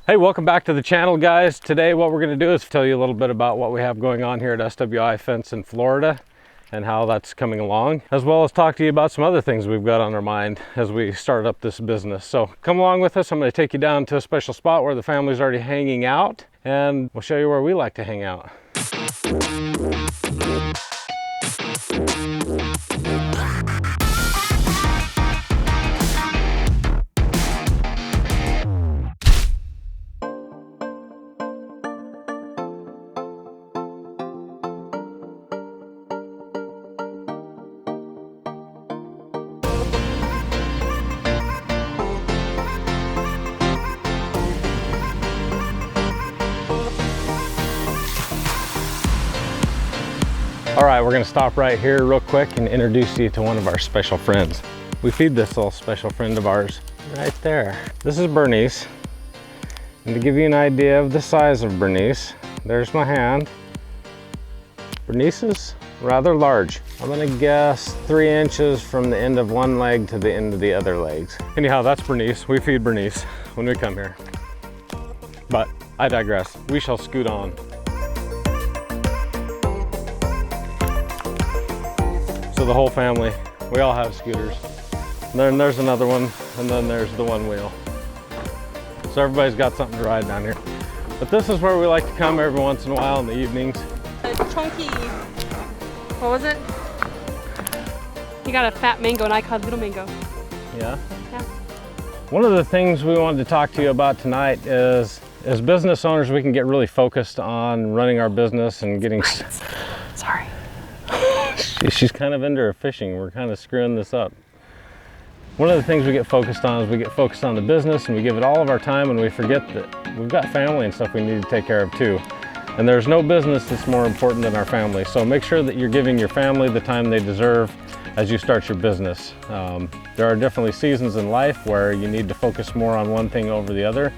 Hey, welcome back to the channel, guys. Today what we're going to do is tell you a little bit about what we have going on here at SWI Fence in Florida and how that's coming along, as well as talk to you about some other things we've got on our mind as we start up this business. So come along with us. I'm going to take you down to a special spot where the family's already hanging out, and we'll show you where we like to hang out. All right, we're gonna stop right here real quick and introduce you to one of our special friends. We feed this little special friend of ours right there. This is Bernice. And to give you an idea of the size of Bernice, there's my hand. Bernice is rather large. I'm gonna guess 3 inches from the end of one leg to the end of the other legs. Anyhow, that's Bernice. We feed Bernice when we come here. But I digress. We shall scoot on. So the whole family, we all have scooters. And then there's another one, and then there's the one wheel. So everybody's got something to ride down here. But this is where we like to come every once in a while in the evenings. Chunky, what was it? You got a fat mango and I called little mango. Yeah? Yeah. One of the things we wanted to talk to you about tonight is, as business owners, we can get really focused on running our business and getting... Sorry. She's kind of into her fishing. We're kind of screwing this up. One of the things we get focused on is we get focused on the business and we give it all of our time, and we forget that we've got family and stuff we need to take care of too. And there's no business that's more important than our family. So make sure that you're giving your family the time they deserve as you start your business. There are definitely seasons in life where you need to focus more on one thing over the other.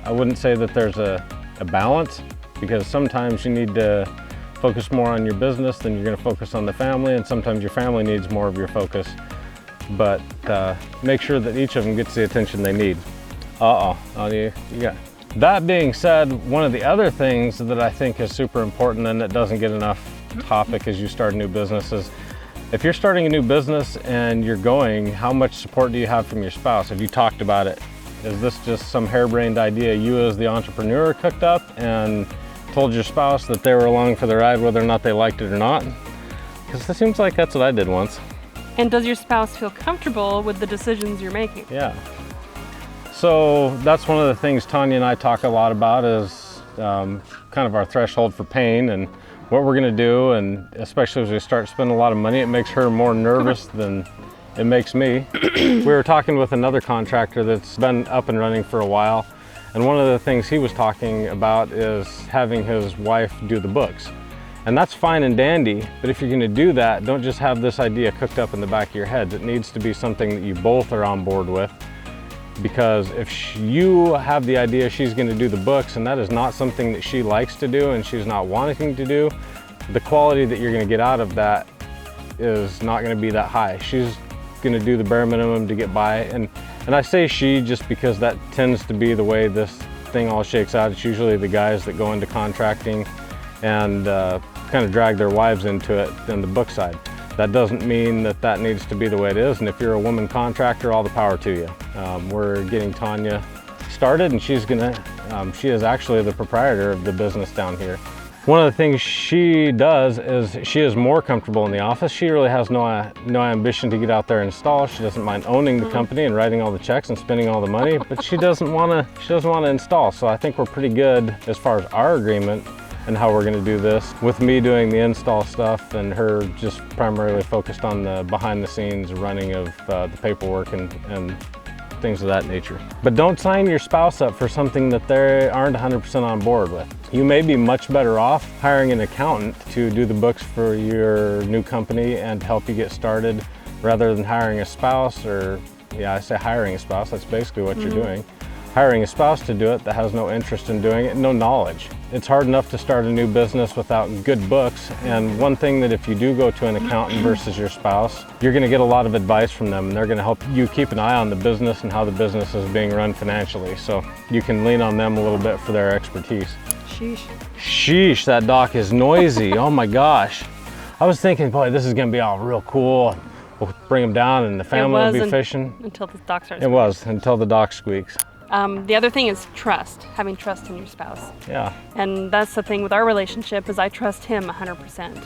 I wouldn't say that there's a balance, because sometimes you need to focus more on your business than you're going to focus on the family, and sometimes your family needs more of your focus. But make sure that each of them gets the attention they need. You got. That being said, one of the other things that I think is super important and that doesn't get enough topic as you start a new business is, if you're starting a new business and you're going, how much support do you have from your spouse? Have you talked about it? Is this just some harebrained idea you as the entrepreneur cooked up and told your spouse that they were along for the ride whether or not they liked it or not? Because it seems like that's what I did once. And does your spouse feel comfortable with the decisions you're making? Yeah. So that's one of the things Tanya and I talk a lot about, is kind of our threshold for pain and what we're gonna do, and especially as we start spending a lot of money, it makes her more nervous than it makes me. We were talking with another contractor that's been up and running for a while, and one of the things he was talking about is having his wife do the books. And that's fine and dandy, but if you're gonna do that, don't just have this idea cooked up in the back of your head. It needs to be something that you both are on board with, because if you have the idea she's gonna do the books and that is not something that she likes to do and she's not wanting to do, the quality that you're gonna get out of that is not gonna be that high. She's gonna do the bare minimum to get by, and I say she just because that tends to be the way this thing all shakes out. It's usually the guys that go into contracting and kind of drag their wives into it than the book side. That doesn't mean that that needs to be the way it is, and if you're a woman contractor, all the power to you. We're getting Tanya started, and she is actually the proprietor of the business down here. One of the things she does is she is more comfortable in the office. She really has no ambition to get out there and install. She doesn't mind owning the company and writing all the checks and spending all the money, but she doesn't want to install. So I think we're pretty good as far as our agreement and how we're going to do this, with me doing the install stuff and her just primarily focused on the behind the scenes running of the paperwork and things of that nature. But don't sign your spouse up for something that they aren't 100% on board with. You may be much better off hiring an accountant to do the books for your new company and help you get started, rather than hiring a spouse, or yeah, I say hiring a spouse, that's basically what you're doing. hiring a spouse to do it that has no interest in doing it, no knowledge. It's hard enough to start a new business without good books, and one thing that if you do go to an accountant versus your spouse, you're going to get a lot of advice from them, and they're going to help you keep an eye on the business and how the business is being run financially, so you can lean on them a little bit for their expertise. Sheesh. Sheesh, that dock is noisy. Oh my gosh. I was thinking, boy, this is going to be all real cool. We'll bring them down and the family will be fishing. Until the dock starts. It was, until the dock squeaks. The other thing is trust, having trust in your spouse. Yeah. And that's the thing with our relationship is I trust him 100%,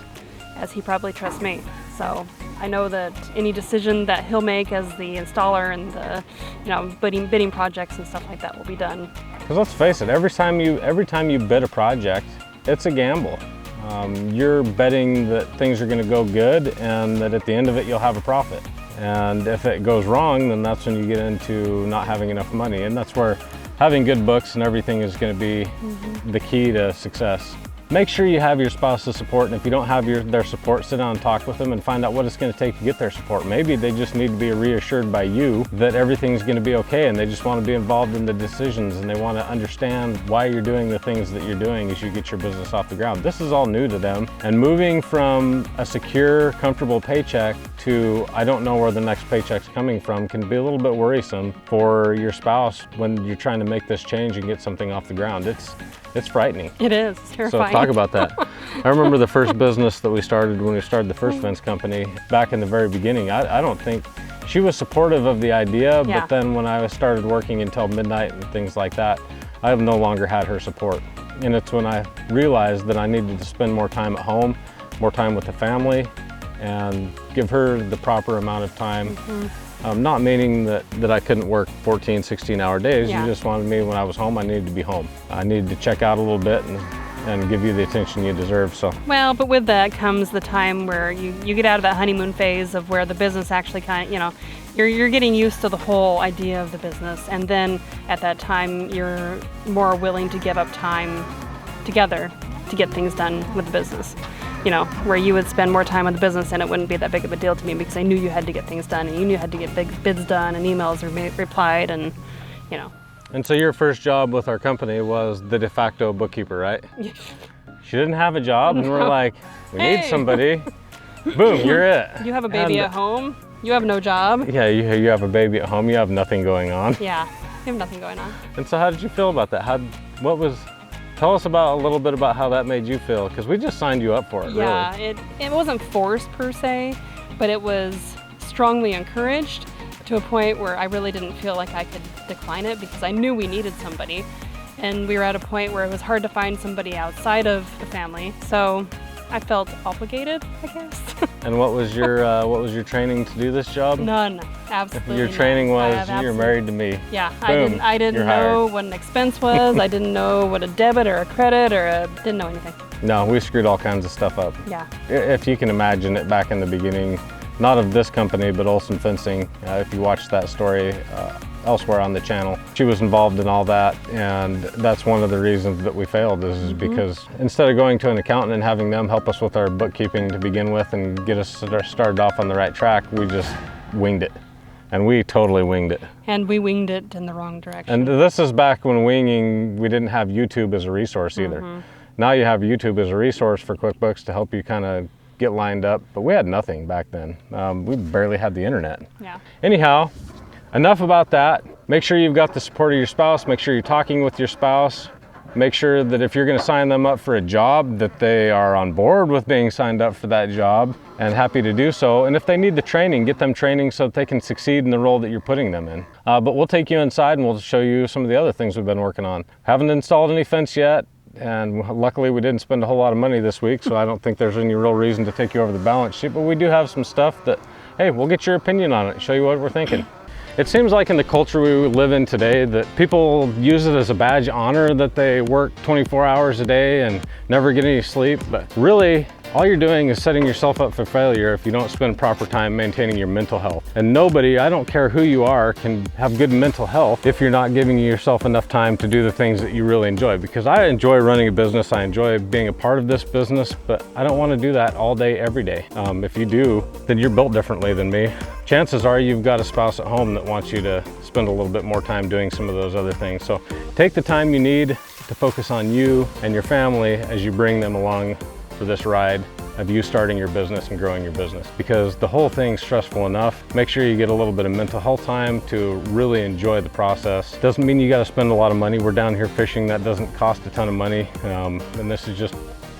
as he probably trusts me. So I know that any decision that he'll make as the installer and the, bidding projects and stuff like that will be done. Because let's face it, every time you bid a project, it's a gamble. You're betting that things are going to go good and that at the end of it you'll have a profit. And if it goes wrong, then that's when you get into not having enough money. And that's where having good books and everything is going to be the key to success. Make sure you have your spouse's support, and if you don't have their support, sit down and talk with them and find out what it's going to take to get their support. Maybe they just need to be reassured by you that everything's going to be okay, and they just want to be involved in the decisions, and they want to understand why you're doing the things that you're doing as you get your business off the ground. This is all new to them, and moving from a secure, comfortable paycheck to I don't know where the next paycheck's coming from can be a little bit worrisome for your spouse when you're trying to make this change and get something off the ground. It's frightening. It is. It's terrifying. So talk about that. I remember the first business that we started when we started the first fence company back in the very beginning. I don't think she was supportive of the idea, but then when I started working until midnight and things like that, I have no longer had her support. And it's when I realized that I needed to spend more time at home, more time with the family, and give her the proper amount of time. Not meaning that I couldn't work 14, 16-hour days. You just wanted me when I was home, I needed to be home. I needed to check out a little bit and give you the attention you deserve. So. Well, but with that comes the time where you get out of that honeymoon phase of where the business actually you're getting used to the whole idea of the business, and then at that time you're more willing to give up time together to get things done with the business. Where you would spend more time on the business and it wouldn't be that big of a deal to me because I knew you had to get things done and you knew you had to get big bids done and emails replied and. And so your first job with our company was the de facto bookkeeper, right? She didn't have a job and we're like, we need somebody. Boom, you're it. You have a baby at home. You have no job. Yeah, you have a baby at home. You have nothing going on. Yeah, you have nothing going on. And so how did you feel about that? Tell us a little bit about how that made you feel, because we just signed you up for it, yeah, really. It wasn't forced per se, but it was strongly encouraged to a point where I really didn't feel like I could decline it because I knew we needed somebody. And we were at a point where it was hard to find somebody outside of the family. So I felt obligated, I guess. And what was your training to do this job? None, absolutely. Your training was you're married to me. Yeah, Boom, I didn't know what an expense was. I didn't know what a debit or a credit didn't know anything. No, we screwed all kinds of stuff up. Yeah. If you can imagine it back in the beginning, not of this company, but Olson Fencing. If you watch that story elsewhere on the channel, she was involved in all that, and that's one of the reasons that we failed is because instead of going to an accountant and having them help us with our bookkeeping to begin with and get us started off on the right track, we just winged it. And we totally winged it. And we winged it in the wrong direction. And this is back when we didn't have YouTube as a resource either. Now you have YouTube as a resource for QuickBooks to help you kind of get lined up, but we had nothing back then. We barely had the internet. Yeah. Anyhow, enough about that. Make sure you've got the support of your spouse. Make sure you're talking with your spouse. Make sure that if you're going to sign them up for a job, that they are on board with being signed up for that job and happy to do so. And if they need the training, get them training so that they can succeed in the role that you're putting them in. But we'll take you inside and we'll show you some of the other things we've been working on. Haven't installed any fence yet. And luckily we didn't spend a whole lot of money this week, so I don't think there's any real reason to take you over the balance sheet, but we do have some stuff that, hey, we'll get your opinion on it, show you what we're thinking. It seems like in the culture we live in today that people use it as a badge of honor that they work 24 hours a day and never get any sleep, but really all you're doing is setting yourself up for failure if you don't spend proper time maintaining your mental health. And nobody, I don't care who you are, can have good mental health if you're not giving yourself enough time to do the things that you really enjoy. Because I enjoy running a business, I enjoy being a part of this business, but I don't want to do that all day, every day. If you do, then you're built differently than me. Chances are you've got a spouse at home that wants you to spend a little bit more time doing some of those other things. So take the time you need to focus on you and your family as you bring them along for this ride of you starting your business and growing your business, because the whole thing's stressful enough. Make sure you get a little bit of mental health time to really enjoy the process. Doesn't mean you got to spend a lot of money. We're down here fishing. That doesn't cost a ton of money, and this is just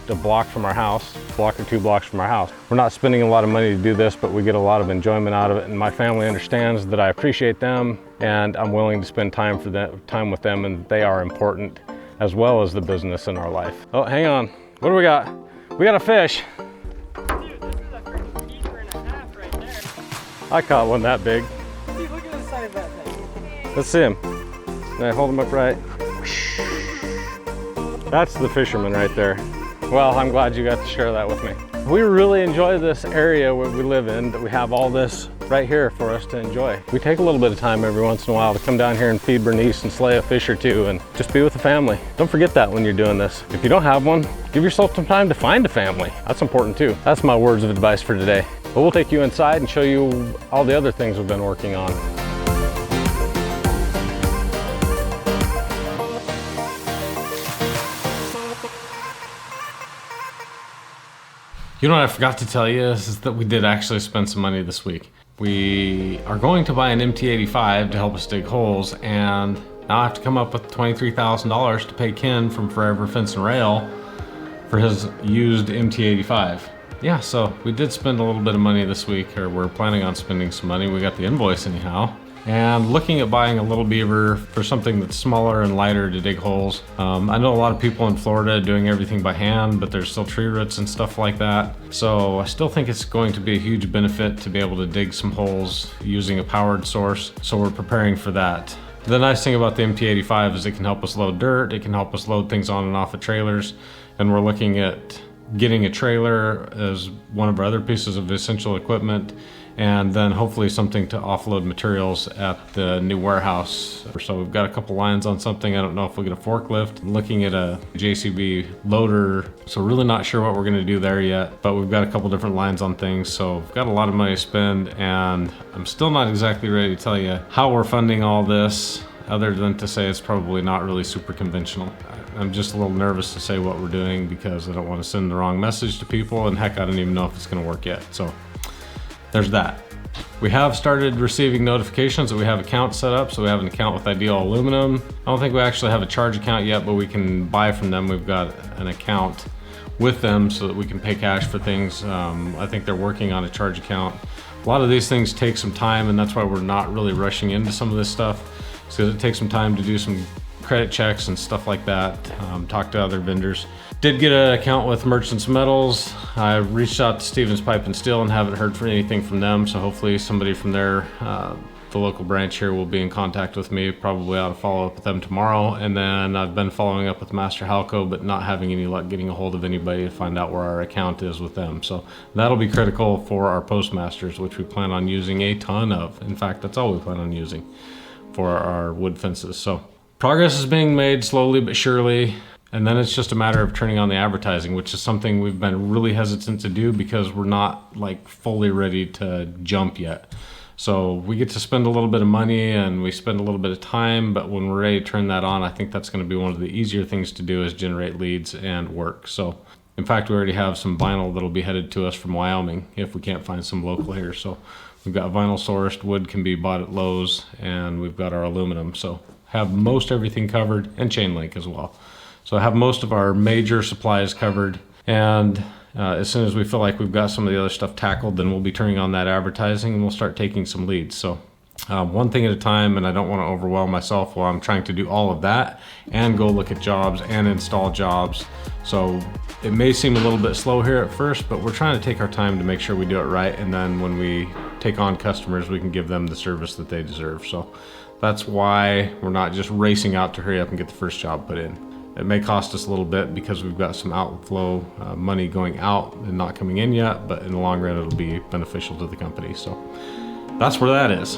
a block from our house, block or 2 blocks from our house. We're not spending a lot of money to do this, but we get a lot of enjoyment out of it, and my family understands that I appreciate them and I'm willing to spend time with them, and they are important as well as the business in our life. Oh, hang on. What do we got? We got a fish. Dude, this is a freaking keeper and a half right there. I caught one that big. Dude, look at the side of that thing. Let's see him. Can I hold him upright? That's the fisherman right there. Well, I'm glad you got to share that with me. We really enjoy this area where we live in, that we have all this right here for us to enjoy. We take a little bit of time every once in a while to come down here and feed Bernice and slay a fish or two and just be with the family. Don't forget that when you're doing this. If you don't have one, give yourself some time to find a family. That's important too. That's my words of advice for today. But we'll take you inside and show you all the other things we've been working on. You know what I forgot to tell you is that we did actually spend some money this week. We are going to buy an MT85 to help us dig holes, and now I have to come up with $23,000 to pay Ken from Forever Fence and Rail for his used MT85. Yeah, so we did spend a little bit of money this week, or we're planning on spending some money. We got the invoice anyhow. And looking at buying a little beaver for something that's smaller and lighter to dig holes. I know a lot of people in Florida doing everything by hand, but there's still tree roots and stuff like that. So I still think it's going to be a huge benefit to be able to dig some holes using a powered source. So we're preparing for that. The nice thing about the MT85 is it can help us load dirt, it can help us load things on and off of trailers, and we're looking at getting a trailer as one of our other pieces of essential equipment, and then hopefully something to offload materials at the new warehouse. So we've got a couple lines on something. I don't know if we'll get a forklift. I'm looking at a JCB loader, so really not sure what we're gonna do there yet, but we've got a couple different lines on things. So we've got a lot of money to spend, and I'm still not exactly ready to tell you how we're funding all this, other than to say it's probably not really super conventional. I'm just a little nervous to say what we're doing because I don't want to send the wrong message to people, and heck, I don't even know if it's gonna work yet. So there's that. We have started receiving notifications that we have accounts set up. So we have an account with Ideal Aluminum. I don't think we actually have a charge account yet, but we can buy from them. We've got an account with them so that we can pay cash for things. I think they're working on a charge account. A lot of these things take some time, and that's why we're not really rushing into some of this stuff, because it takes some time to do some credit checks and stuff like that, talk to other vendors. Did get an account with Merchants Metals. I reached out to Stevens Pipe and Steel and haven't heard anything from them, so hopefully somebody from their the local branch here will be in contact with me. Probably ought to follow up with them tomorrow. And then I've been following up with Master Halco, but not having any luck getting a hold of anybody to find out where our account is with them. So that'll be critical for our postmasters, which we plan on using a ton of. In fact, that's all we plan on using for our wood fences. So progress is being made slowly but surely. And then it's just a matter of turning on the advertising, which is something we've been really hesitant to do because we're not like fully ready to jump yet. So we get to spend a little bit of money and we spend a little bit of time, but when we're ready to turn that on, I think that's going to be one of the easier things to do is generate leads and work. So in fact, we already have some vinyl that'll be headed to us from Wyoming if we can't find some local here. So we've got vinyl sourced, wood can be bought at Lowe's, and we've got our aluminum. So have most everything covered, and chain link as well. So I have most of our major supplies covered, and as soon as we feel like we've got some of the other stuff tackled, then we'll be turning on that advertising and we'll start taking some leads. So one thing at a time, and I don't want to overwhelm myself while I'm trying to do all of that and go look at jobs and install jobs. So it may seem a little bit slow here at first, but we're trying to take our time to make sure we do it right, and then when we take on customers, we can give them the service that they deserve. So that's why we're not just racing out to hurry up and get the first job put in. It may cost us a little bit because we've got some outflow money going out and not coming in yet, but in the long run, it'll be beneficial to the company. So that's where that is.